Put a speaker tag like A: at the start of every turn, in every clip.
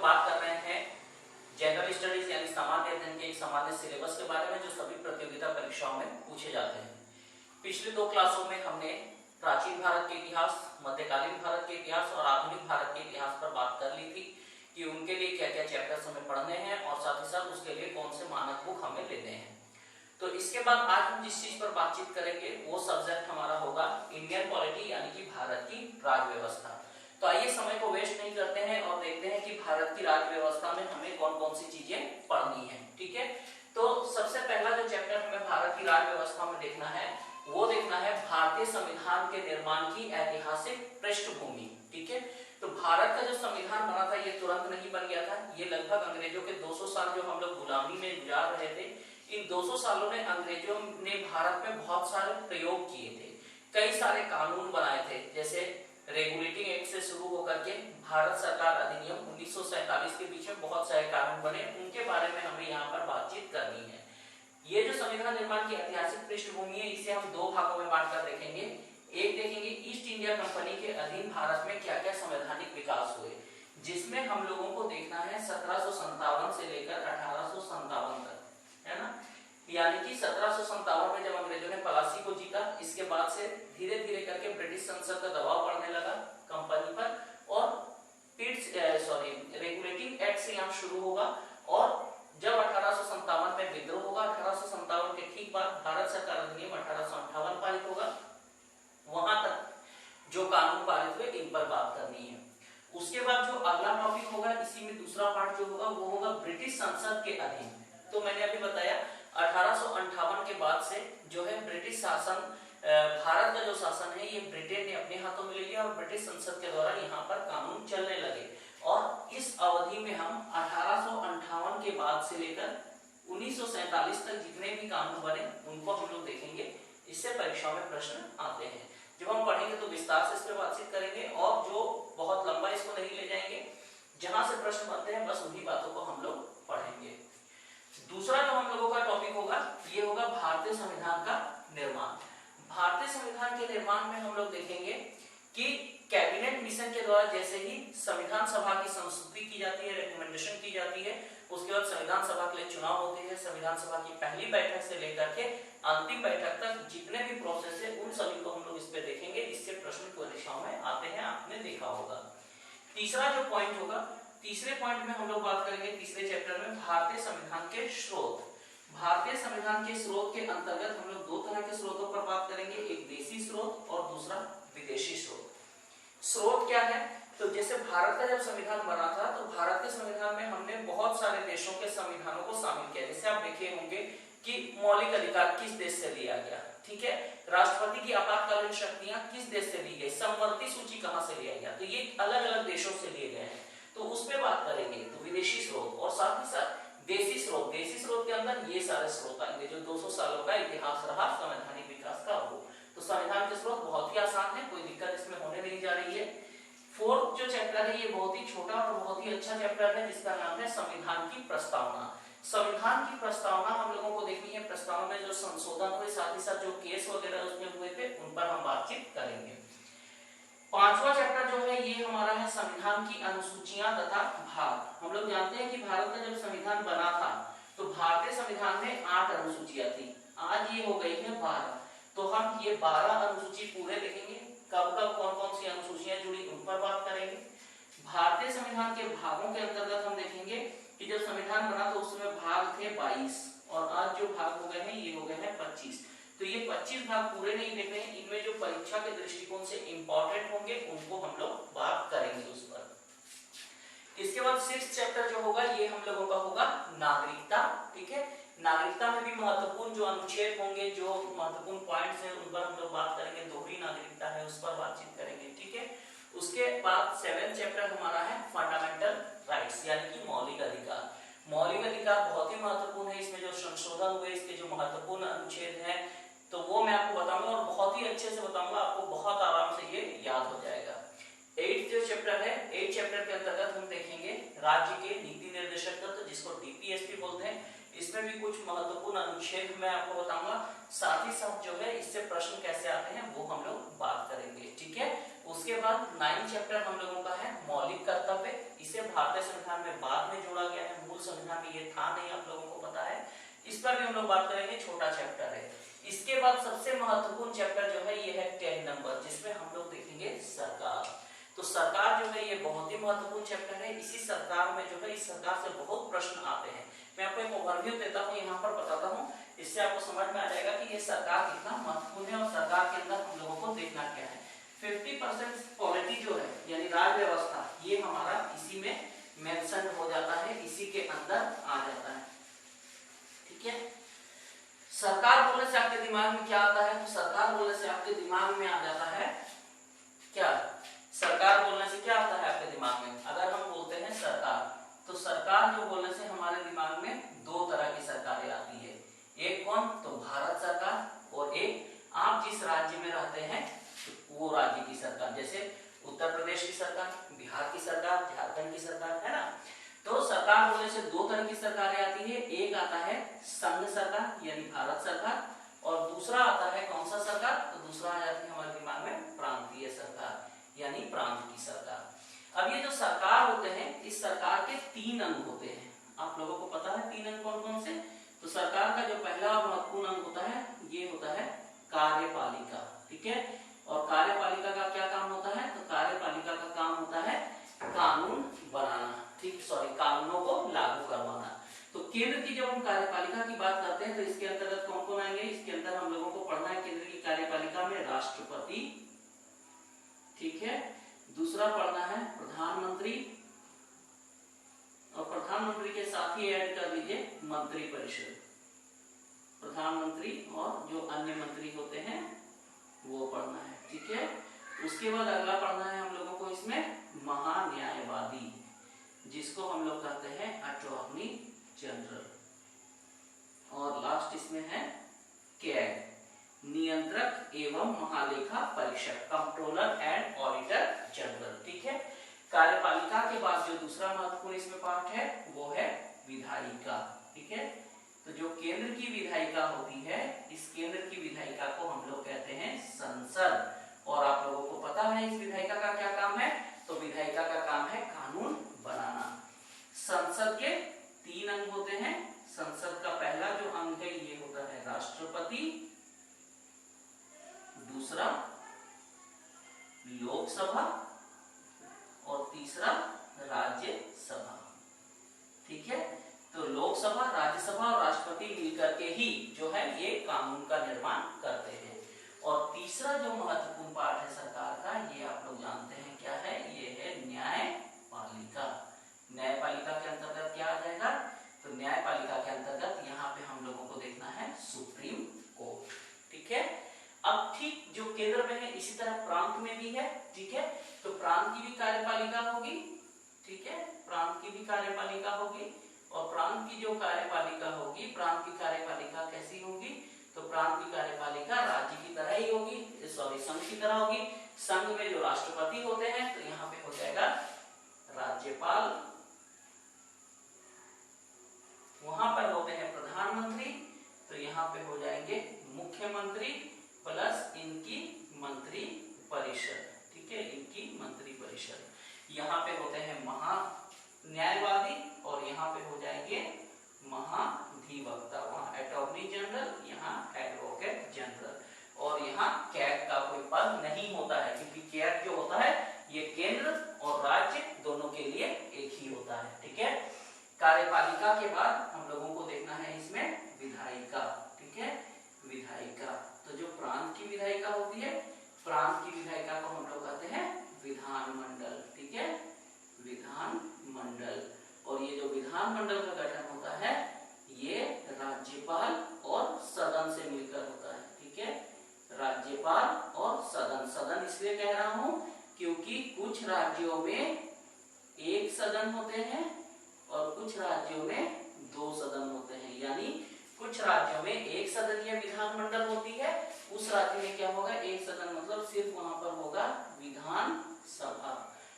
A: लोग बात कर रहे हैं जनरल स्टडीज यानी सामान्य अध्ययन के एक सामान्य सिलेबस के बारे में जो सभी प्रतियोगिता परीक्षाओं में पूछे जाते हैं। पिछले 2 क्लासों में हमने प्राचीन भारत के इतिहास, मध्यकालीन भारत के इतिहास और आधुनिक भारत के इतिहास पर बात कर ली थी कि उनके लिए क्या क्या चैप्टर्स हमें पढ़ने हैं और साथ ही साथ उसके लिए कौन से मानक बुक हमें लेने हैं। तो इसके बाद आज हम जिस चीज पर बातचीत करेंगे वो सब्जेक्ट हमारा होगा इंडियन पॉलिटी यानी कि भारत की राज्य व्यवस्था। तो आइए समय को वेस्ट नहीं करते हैं और देखते हैं कि भारत की राज्य व्यवस्था में हमें कौन कौन सी चीजें पढ़नी है। ठीक है, तो सबसे पहला जो चैप्टर हमें भारत की राज्य व्यवस्था में देखना है वो देखना है भारतीय संविधान के निर्माण की ऐतिहासिक पृष्ठभूमि। ठीक है, तो भारत का जो संविधान बना था ये तुरंत नहीं बन गया था। ये लगभग अंग्रेजों के 200 साल जो हम लोग गुलामी में गुजार रहे थे, इन 200 सालों में अंग्रेजों ने भारत में बहुत सारे प्रयोग किए थे, कई सारे कानून बनाए थे, जैसे रेगुलेटिंग एक्ट से शुरू होकर के भारत सरकार अधिनियम 1947 के बीच में बहुत सारे कानून बने, उनके बारे में हमें यहाँ पर बातचीत करनी है। ये जो संविधान निर्माण की ऐतिहासिक पृष्ठभूमि है इसे हम 2 भागों में बांटकर देखेंगे। एक देखेंगे ईस्ट इंडिया कंपनी के अधीन भारत में क्या क्या संवैधानिक विकास हुए, जिसमें हम लोगों को देखना है 1757 से लेकर 1857 तक, है ना। यानी कि 1757 में जब अंग्रेजों ने प्लासी को जीता, इसके बाद से धीरे धीरे करके ब्रिटिश संसद का दबाव बढ़ने लगा कंपनी पर और रेगुलेटिंग एक्ट से यहाँ शुरू होगा और जब 1857 में विद्रोह होगा, 1857 के ठीक बाद भारत सरकार अधिनियम 1858 पारित होगा। वहां तक जो कानून पारित हुए इन पर बात करनी है। उसके बाद जो अगला टॉपिक होगा, इसी में दूसरा पार्ट जो होगा वो होगा ब्रिटिश संसद के अधीन। तो मैंने अभी बताया 1858 के बाद से जो है ब्रिटिश शासन, भारत का जो शासन है ये ब्रिटेन ने अपने हाथों में ले लिया और ब्रिटिश संसद के द्वारा यहाँ पर कानून चलने लगे। और इस अवधि में हम 1858 के बाद से लेकर 1947 तक जितने भी कानून बने उनको हम लोग देखेंगे। इससे परीक्षा में प्रश्न आते हैं। जब हम पढ़ेंगे तो विस्तार से इस पर बातचीत करेंगे और जो बहुत लंबा इसको नहीं ले जाएंगे, जहां से प्रश्न बनते हैं बस उन्हीं बातों को हम लोग पढ़ेंगे। दूसरा जो हम लोगों का टॉपिक होगा ये होगा भारतीय संविधान का निर्माण। भारतीय संविधान के निर्माण में हम लोग देखेंगे कि कैबिनेट मिशन के द्वारा जैसे ही संविधान सभा की संस्तुति की जाती है, रिकमेंडेशन की जाती है, उसके बाद संविधान सभा के लिए चुनाव होते हैं। संविधान सभा की पहली बैठक से लेकर के अंतिम बैठक तक जितने भी प्रोसेस है उन सभी को हम लोग इस पे देखेंगे। इससे प्रश्न परीक्षाओं में आते हैं, आपने देखा होगा। तीसरा जो पॉइंट होगा, तीसरे पॉइंट में हम लोग बात करेंगे तीसरे चैप्टर में भारतीय संविधान के स्रोत। भारतीय संविधान के स्रोत के अंतर्गत हम लोग 2 तरह के स्रोतों पर बात करेंगे, एक देशी स्रोत और दूसरा विदेशी स्रोत। स्रोत क्या है? तो जैसे भारत का जब संविधान बना था तो भारत के संविधान में हमने बहुत सारे देशों के संविधानों को शामिल किया। जैसे आप देखे होंगे कि मौलिक अधिकार किस देश से लिया गया, ठीक है, राष्ट्रपति की आपातकालीन शक्तियां किस देश से ली गई, समवर्ती सूची कहां से लिया गया, तो ये अलग अलग देशों से लिए गए हैं, तो उस पर बात करेंगे। तो विदेशी स्रोत और साथ ही साथ देशी स्रोत। देशी स्रोत के अंदर ये सारे स्रोत आएंगे जो 200 सालों का इतिहास रहा संवैधानिक विकास का हो। तो संविधान के स्रोत बहुत ही आसान है, कोई दिक्कत इसमें होने नहीं जा रही है। फोर्थ जो चैप्टर है ये बहुत ही छोटा और बहुत ही अच्छा चैप्टर है जिसका नाम है संविधान की प्रस्तावना। संविधान की प्रस्तावना हम लोगों को देखनी है। प्रस्तावना में जो संशोधन हुए, साथ ही साथ जो केस वगैरह उसमें हुए थे उन पर हम बातचीत करेंगे। 5वां चैप्टर जो है ये हमारा है संविधान की अनुसूचियां तथा भाग। हम लोग जानते हैं कि भारत का जब संविधान बना था तो भारतीय संविधान में 8 अनुसूचियां थी, आज ये हो गई है 12। तो हम ये 12 अनुसूची पूरे देखेंगे, कब कब कौन कौन सी अनुसूचियां जुड़ी उन पर बात करेंगे। भारतीय संविधान के भागों के अंतर्गत हम देखेंगे कि जब संविधान बना तो उसमें भाग थे 22 और आज जो भाग हो गए हैं ये हो गए हैं 25। तो ये 25 भाग पूरे नहीं देख रहे हैं, इनमें जो परीक्षा के दृष्टिकोण से इंपॉर्टेंट होंगे उनको हम लोग बात करेंगे उस पर। इसके बाद 6th चैप्टर जो होगा ये हम लोगों का होगा नागरिकता। ठीक है, नागरिकता में भी महत्वपूर्ण जो अनुच्छेद होंगे, जो महत्वपूर्ण पॉइंट्स हैं उन पर हम लोग बात करेंगे। दोहरी नागरिकता है उस पर बातचीत करेंगे। ठीक है, उसके बाद 7th चैप्टर हमारा है फंडामेंटल राइट्स यानी कि मौलिक अधिकार। मौलिक अधिकार बहुत ही महत्वपूर्ण है, इसमें जो संशोधन हुए इसके जो महत्वपूर्ण अनुच्छेद हैं तो वो मैं आपको बताऊंगा और बहुत ही अच्छे से बताऊंगा, आपको बहुत आराम से ये याद हो जाएगा। 8th जो चैप्टर है, 8th चैप्टर के अंतर्गत हम देखेंगे राज्य के नीति निर्देशक तत्व जिसको डीपीएसपी बोलते हैं। इसमें भी कुछ महत्वपूर्ण अनुच्छेद मैं आपको बताऊंगा, साथ ही साथ जो है इससे प्रश्न कैसे आते हैं वो हम लोग बात करेंगे। ठीक है, उसके बाद 9th चैप्टर हम लोगों का है मौलिक कर्तव्य। इसे भारतीय संविधान में बाद में जोड़ा गया है, मूल संविधान में ये था नहीं, आप लोगों को पता है। इस पर भी हम लोग बात करेंगे, छोटा चैप्टर है। इसके बाद सबसे महत्वपूर्ण चैप्टर जो है ये है 10 नंबर, जिसमें हम लोग देखेंगे सरकार। तो सरकार जो है ये बहुत ही महत्वपूर्ण चैप्टर है। इसी सरकार में जो है, इस सरकार से बहुत प्रश्न आते हैं। मैं आपको एक ओवरव्यू देता हूँ, यहाँ पर बताता हूँ, इससे आपको समझ में आ जाएगा कि ये सरकार कितना महत्वपूर्ण है और सरकार के अंदर हम लोगों को देखना क्या है। 50% पॉलिटी जो है यानी राज्य व्यवस्था, ये हमारा इसी में मेंशन हो जाता है, इसी के अंदर आ जाता है। ठीक है, सरकार बोलने से आपके दिमाग में क्या आता है? तो सरकार बोलने से आपके दिमाग में आ जाता है क्या? सरकार बोलने से क्या आता है आपके दिमाग में? अगर हम बोलते हैं सरकार, तो सरकार जो बोलने से हमारे दिमाग में दो तरह की सरकारें आती है। एक कौन? तो भारत सरकार, और एक आप जिस राज्य में रहते हैं वो राज्य की सरकार, जैसे उत्तर प्रदेश की सरकार, बिहार की सरकार, झारखंड की सरकार, है ना। तो सरकार बोलने से दो तरह की सरकारें आती है। एक आता है संघ सरकार यानी भारत सरकार, और दूसरा आता है कौन सा सरकार? तो दूसरा आ जाती है हमारे दिमाग में प्रांतीय सरकार यानी प्रांत की सरकार। अब ये जो सरकार होते हैं, इस सरकार के 3 अंग होते हैं। आप लोगों को पता है 3 अंग कौन कौन से? तो सरकार का जो पहला महत्वपूर्ण अंग होता है ये होता है कार्यपालिका। ठीक है, और कार्यपालिका का क्या काम होता है? तो कार्यपालिका का काम होता है कानून बनाना, ठीक, कानूनों को लागू करवाना। तो केंद्र की जब हम कार्यपालिका की बात करते हैं तो इसके अंतर्गत कौन कौन आएंगे? इसके अंदर हम लोगों को पढ़ना है केंद्र की कार्यपालिका में राष्ट्रपति, ठीक है, दूसरा पढ़ना है प्रधानमंत्री, और प्रधानमंत्री के साथ ही ऐड कर लीजिए मंत्रिपरिषद, प्रधानमंत्री और जो अन्य मंत्री होते हैं वो पढ़ना है। ठीक है, उसके बाद अगला पढ़ना है हम लोगों को इसमें महान्यायवादी, जिसको हम लोग कहते हैं अटॉर्नी जनरल, और लास्ट इसमें है कैग, नियंत्रक एवं महालेखा परीक्षक, कंट्रोलर एंड ऑडिटर जनरल। ठीक है, कार्यपालिका के बाद जो दूसरा महत्वपूर्ण इसमें पार्ट है वो है विधायिका। ठीक है, तो जो केंद्र की विधायिका होती है, इस केंद्र की विधायिका को हम लोग कहते हैं संसद, और आप लोगों को पता है इस विधायिका का क्या काम है? तो विधायिका का काम है कानून बनाना। संसद के 3 अंग होते हैं। संसद का पहला जो अंग है ये होता है राष्ट्रपति, दूसरा लोकसभा, और तीसरा राज्यसभा। ठीक है, तो लोकसभा, राज्यसभा और राष्ट्रपति मिलकर के ही जो है ये कानून का निर्माण करते हैं। और तीसरा जो महत्वपूर्ण पार्ट है सरकार का, ये आप लोग जानते हैं क्या है? ये है न्यायपालिका। न्यायपालिका के अंतर्गत क्या आ जाएगा? तो न्यायपालिका के अंतर्गत यहाँ पे हम लोगों को देखना है सुप्रीम कोर्ट। ठीक है, अब ठीक जो केंद्र में है इसी तरह प्रांत में भी है। ठीक है, तो प्रांत की भी कार्यपालिका होगी। ठीक है, प्रांत की भी कार्यपालिका होगी, और प्रांत की जो कार्यपालिका होगी, प्रांत की कार्यपालिका कैसी होगी? तो प्रांत की कार्यपालिका राज्य की तरह ही होगी, संघ की तरह होगी। संघ में जो राष्ट्रपति होते हैं तो यहाँ पे हो जाएगा राज्यपाल, वहां पर होते हैं प्रधानमंत्री, तो यहाँ पे हो जाएंगे मुख्यमंत्री प्लस इनकी मंत्री परिषद। ठीक है, इनकी मंत्री परिषद। यहाँ पे होते हैं महान्यायवादी, और यहाँ पे हो जाएंगे महाधिवक्ता, वहाँ अटॉर्नी जनरल, यहाँ एडवोकेट जनरल, और यहाँ कैग का कोई पद नहीं होता है, क्योंकि कैग जो होता है ये केंद्र और राज्य दोनों के लिए एक ही होता है। ठीक है, कार्यपालिका के बाद हम लोगों को देखना है इसमें विधायिका। ठीक है, विधायिका, तो जो प्रांत की विधायिका होती है, प्रांत की विधायिका को हम लोग कहते हैं विधानमंडल। ठीक है, विधानमंडल, और ये जो विधानमंडल का गठन होता है ये राज्यपाल और सदन से मिलकर होता है। ठीक है, राज्यपाल और सदन। सदन इसलिए कह रहा हूं क्योंकि कुछ राज्यों में 1 सदन होते हैं और कुछ राज्यों में 2 सदन होते हैं, यानी कुछ राज्यों में 1 सदनीय विधानमंडल होती है, उस राज्य में क्या होगा? 1 सदन मतलब सिर्फ वहां पर होगा विधान सभा,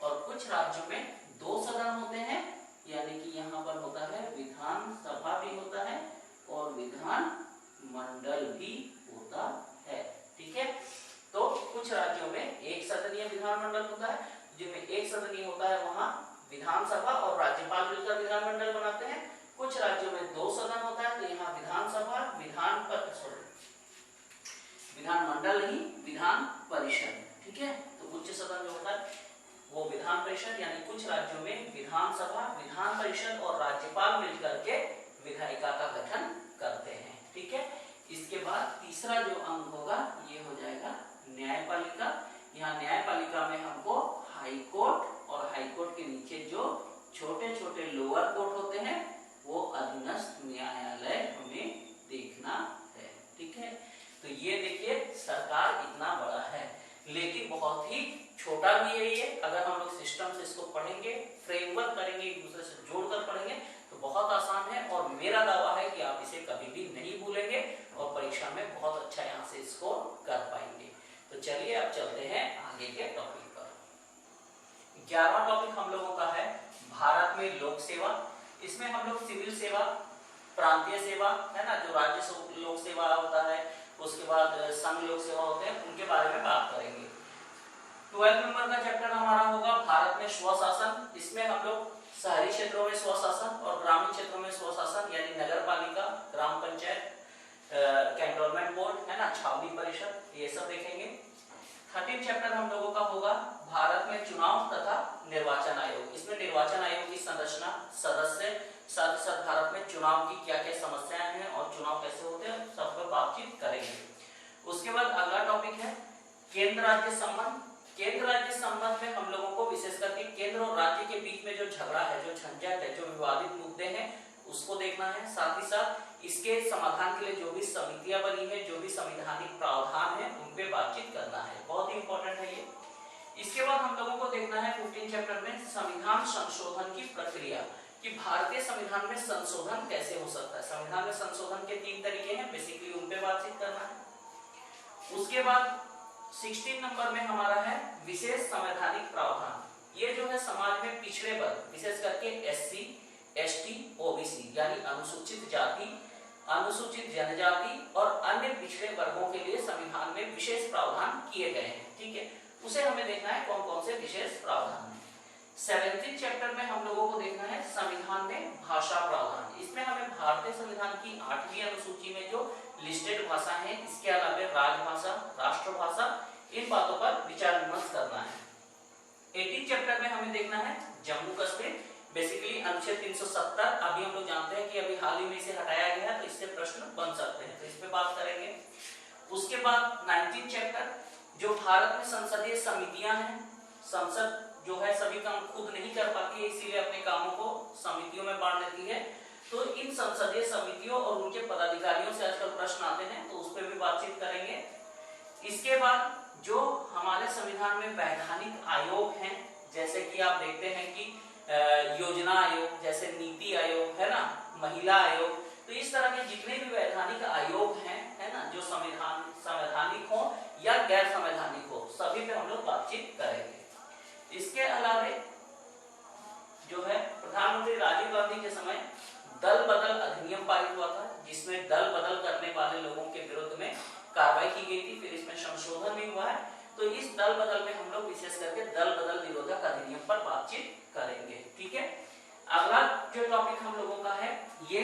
A: और कुछ राज्यों में 2 सदन होते हैं, यानी कि यहाँ पर होता है विधान सभा भी होता है और विधान मंडल भी होता है। ठीक है, तो कुछ राज्यों में 1 सदनीय विधानमंडल होता है, जिनमें 1 सदनीय होता है वहां विधानसभा और राज्यपाल मिलकर विधानमंडल बनाते हैं। कुछ राज्यों में 2 सदन होता है, तो यहाँ विधानसभा विधानमंडल नहीं, विधान परिषद, ठीक है। तो उच्च सदन जो होता है वो विधान परिषद, यानी कुछ राज्यों में विधानसभा, विधान परिषद और राज्यपाल मिलकर के विधायिका का गठन करते हैं, ठीक है। इसके बाद तीसरा जो अंग होगा ये हो जाएगा न्यायपालिका। यहाँ न्यायपालिका में हमको हाई कोर्ट और हाई कोर्ट के नीचे जो छोटे छोटे लोअर कोर्ट होते हैं वो अधीनस्थ न्यायालय हमें देखना है, ठीक है। तो ये देखिए सरकार इतना बड़ा है, लेकिन बहुत ही छोटा भी है ये। अगर हम लोग सिस्टम से इसको पढ़ेंगे, फ्रेमवर्क करेंगे, एक दूसरे से जोड़कर पढ़ेंगे तो बहुत आसान है, और मेरा दावा है कि आप इसे कभी भी नहीं भूलेंगे और परीक्षा में बहुत अच्छा यहाँ से इसको कर पाएंगे। तो चलिए अब चलते हैं आगे के टॉपिक पर। 11वां टॉपिक हम लोगों का है भारत में लोक सेवा। इसमें हम लोग सिविल सेवा, प्रांतीय सेवा है ना, जो राज्य लोक सेवा होता है, उसके बाद संघ लोक सेवा होते हैं, उनके बारे में बात करेंगे। 12 नंबर का चैप्टर हमारा होगा भारत में स्वशासन। इसमें हम लोग शहरी क्षेत्रों में स्वशासन और ग्रामीण क्षेत्रों में स्वशासन, यानी नगर पालिका, ग्राम पंचायत, कैंटोनमेंट बोर्ड है ना, छावनी परिषद, ये सब देखेंगे। 13 चैप्टर हम लोगों का होगा भारत में चुनाव तथा निर्वाचन आयोग। इसमें निर्वाचन आयोग की संरचना, सदस्य, साथ ही साथ भारत में चुनाव की क्या क्या समस्याएं हैं और चुनाव कैसे होते हैं, सब पर बातचीत करेंगे। उसके बाद अगला टॉपिक है केंद्र राज्य संबंध। केंद्र राज्य संबंध में हम लोगों को विशेष करके केंद्र और राज्य के बीच में जो झगड़ा है, जो झंझट है, जो विवादित मुद्दे हैं, उसको देखना है। साथ ही साथ इसके समाधान के लिए जो भी समितियां बनी है, जो भी संवैधानिक प्रावधान है, उन पे बातचीत करना है, बहुत ही इंपॉर्टेंट है ये। इसके बाद हम लोगों को देखना है 15 चैप्टर में संविधान संशोधन की प्रक्रिया, कि भारतीय संविधान में संशोधन कैसे हो सकता है। संविधान में संशोधन के 3 तरीके हैं, बेसिकली उन पे बातचीत करना है। उसके बाद 16 नंबर में हमारा है विशेष संवैधानिक प्रावधान। ये जो है समाज में पिछड़े वर्ग, विशेष करके SC, ST, OBC यानी अनुसूचित जाति, अनुसूचित जनजाति और अन्य पिछड़े वर्गों के लिए संविधान में विशेष प्रावधान किए गए हैं, ठीक है। उसे हमें देखना है कौन कौन से विशेष प्रावधान हैं। 17 चैप्टर में हम लोगों को देखना है संविधान में भाषा प्रावधान। इसमें हमें भारतीय संविधान की 8वीं अनुसूची में जो लिस्टेड भाषा है, इसके अलावा राजभाषा, राष्ट्रभाषा, इन बातों पर विचार विमर्श करना है। 18 चैप्टर में हमें देखना है जम्मू कश्मीर, बेसिकली अनुच्छेद 370। अभी हम लोग जानते हैं कि अभी हाल ही में इसे हटाया गया है, तो इससे प्रश्न बन सकते हैं, तो इस पे बात करेंगे। उसके बाद 19 चैप्टर जो भारत में संसदीय समितियां हैं, संसद जो है सभी काम खुद नहीं कर पाती है, इसीलिए अपने कामों को समितियों में बांट देती है। तो इन संसदीय समितियों और उनके पदाधिकारियों से आजकल प्रश्न आते हैं, तो उस पर भी बातचीत करेंगे। इसके बाद जो हमारे संविधान में वैधानिक आयोग हैं, जैसे कि आप देखते हैं कि योजना आयोग, जैसे नीति आयोग है ना, महिला आयोग, तो इस तरह के जितने भी वैधानिक आयोग हैं, है ना, जो संवैधानिक हो या गैर संवैधानिक हो, सभी पे हम लोग बातचीत करेंगे। इसके अलावा जो है प्रधानमंत्री राजीव गांधी के समय दल बदल अधिनियम पारित हुआ था, जिसमें दल बदल करने वाले लोगों के विरुद्ध में कार्रवाई की गई थी, फिर इसमें संशोधन भी हुआ है। तो इस दल बदल में हम लोग विशेष करके दल बदल निरोधक अधिनियम पर बातचीत करेंगे, ठीक है। अगला जो टॉपिक हम लोगों का है, ये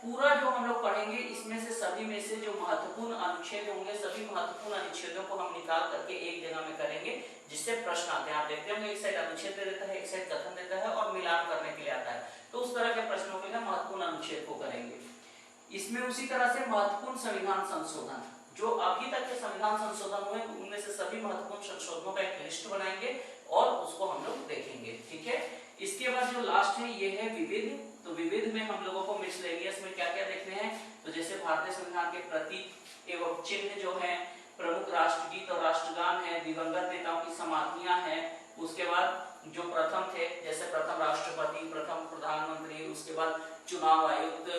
A: पूरा जो हम लोग पढ़ेंगे, इसमें से सभी में से जो महत्वपूर्ण अनुच्छेद होंगे, सभी महत्वपूर्ण अनुच्छेदों को हम निकाल करके एक जगह में करेंगे, जिससे प्रश्न आते हैं। आप देखते होंगे एक साइड अनुच्छेद दे देता है, एक साइड कथन देता है और मिलान करने के लिए आता है, तो उस तरह के प्रश्नों के लिए महत्वपूर्ण अनुच्छेद को करेंगे। इसमें उसी तरह से महत्वपूर्ण संविधान संशोधन, जो अभी तक के संविधान संशोधन हुए, उनमें से सभी महत्वपूर्ण संशोधनों का एक लिस्ट बनाएंगे और उसको हम लोग देखेंगे, ठीक है। इसके बाद जो लास्ट है ये है विविध। तो विविध में हम लोगों को मिसलेनियस में क्या क्या देखने हैं, तो जैसे भारतीय संविधान के प्रतीक एवं चिन्ह जो है, प्रमुख राष्ट्रगीत और राष्ट्रगान है, दिवंगत नेताओं की समाधियां हैं, उसके बाद जो प्रथम थे, जैसे प्रथम राष्ट्रपति, प्रथम प्रधानमंत्री, उसके बाद चुनाव आयुक्त,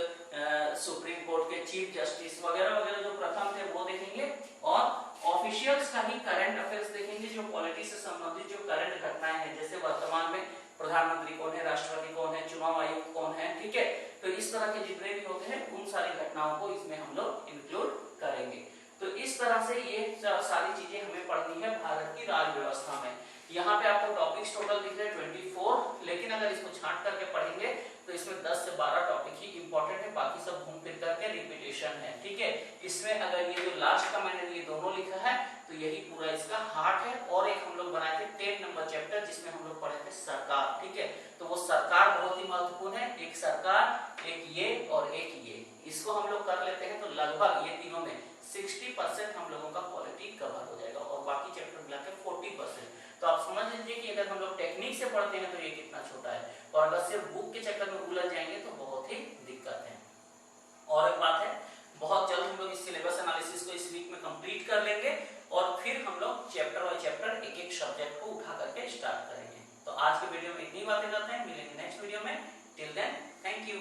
A: सुप्रीम कोर्ट के चीफ जस्टिस वगैरह वगैरह जो प्रथम थे वो देखेंगे। और ऑफिशियल्स का ही करंट अफेयर्स देखेंगे, जो पॉलिटिक्स से संबंधित जो करंट घटनाएं हैं, जैसे वर्तमान में प्रधानमंत्री कौन है, राष्ट्रपति कौन है, चुनाव आयुक्त कौन है, ठीक है। तो इस तरह के जितने भी होते हैं उन सारी घटनाओं को इसमें हम लोग इंक्लूड करेंगे। तो इस तरह से ये सारी चीजें हमें पढ़नी है भारत की राज्य व्यवस्था में। यहाँ पे आपको टॉपिक्स टोटल दिख रहे हैं 24, लेकिन अगर इसको छांट करके पढ़ेंगे तो इसमें 10 से 12 टॉपिक ही इंपॉर्टेंट है, बाकी सब घूम फिर करके रिपीटेशन है। ठीक है, इसमें अगर ये जो लास्ट का मैंने ये दोनों लिखा है तो यही पूरा इसका हार्ट है। और एक हम लोग बनाए थे 10 नंबर चैप्टर जिसमें हम लोग पढ़े थे सरकार। ठीक है, तो वो सरकार बहुत ही महत्वपूर्ण है, एक सरकार, एक ये और एक ये, इसको हम लोग कर लेते हैं तो लगभग ये तीनों में 60% हम लोगों का पॉलिटी कवर हो जाएगा और बाकी चैप्टर मिला के 40%। तो आप समझ लीजिए कि अगर हम लोग टेक्निक से पढ़ते हैं तो ये कितना छोटा है, और अगर सिर्फ बुक के चक्कर में उलझ जाएंगे तो बहुत ही दिक्कत है। और एक बात है, बहुत जल्द हम लोग इस सिलेबस एनालिसिस को इस वीक में कंप्लीट कर लेंगे और फिर हम लोग चैप्टर बाय चैप्टर एक एक सब्जेक्ट को उठा करके स्टार्ट करेंगे। तो आज के वीडियो में इतनी बातें करते हैं, मिलेंगे नेक्स्ट वीडियो में। Till then thank you.